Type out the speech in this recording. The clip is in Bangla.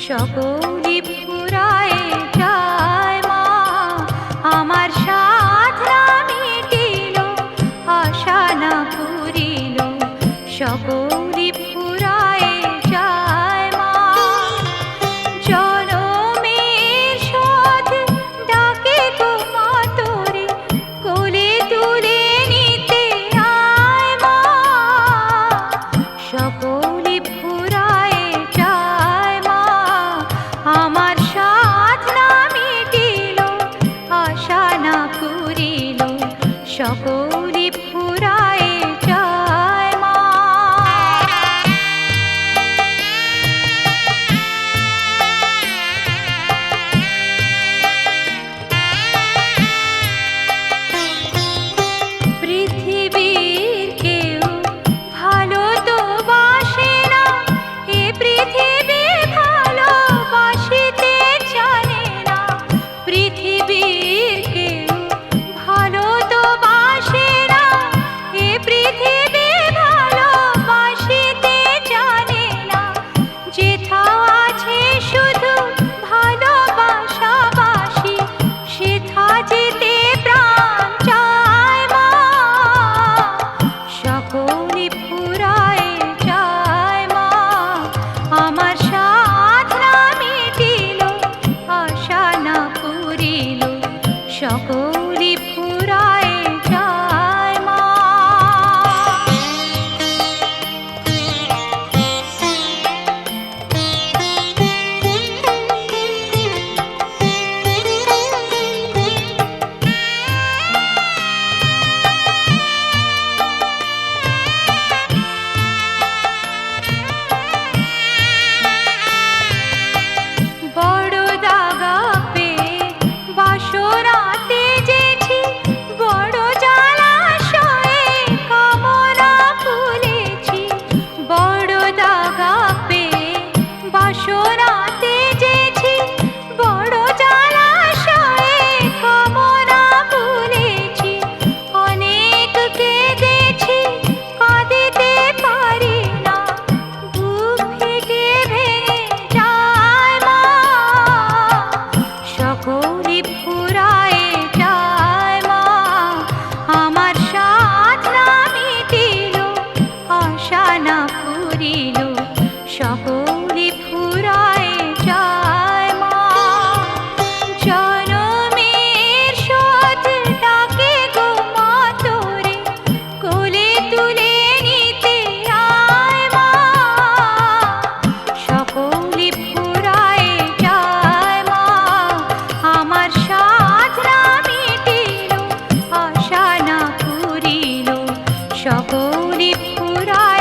সকলি ফুরায়ে যায় মা, আমার সাধনা মিটিল, আশা না পুরিল, সকলি ফুরায়ে যায় মা। জনমের শোধ ডাকে গো মা তোরে, কোলে তুলে নিতে আয় মা, সকলি ফুরায়ে যায় মা, আমার সাধনা মিটিল, আশা না পুরিল, সকলি ফুরায়ে যায় মা। পৃথিবীর কেউ ভালো তো বাসে না, এ পৃথিবী ভালোবাসিতে জানে না, পৃথিবীর কেউ ভালো তো বাসে না, এ পৃথিবী ভালোবাসিতে জানে না, যেথাও আছে শুধু ভালোবাসাবাসি, সেথা যেতে প্রাণ চায় মা, সকলি ফুরায়ে যায় মা, আমার সাধনা মিটিল, আশা না পুরিল, সকলি ফুরায়ে যায় মা। বড় দাগা পেয়ে বাসরাতে যেছি, বড় জলাশয়ে কামনা ফুলেছি, বড় দাগা পেয়ে বাসরাতে যেছি, বড় জলাশয়ে কামনা ফুলেছি, অনেক কেঁদেছি কাঁদিতে পারি না, বুক ফেটে ভেঙে যায় মা, সকলি ফুরায়ে যায় মা, আমার সাধনা মিটিল, আশা না পুরিল, সকলি ফুরায়ে যায় মা। জনমের শোধ ডাকে গো মা তোরে, কোলে তুলে নিতে আয় মা, সকলি ফুরায়ে যায় মা, আমার সাধনা মিটিল, আশা না পুরিল, সকলি ফুরায়ে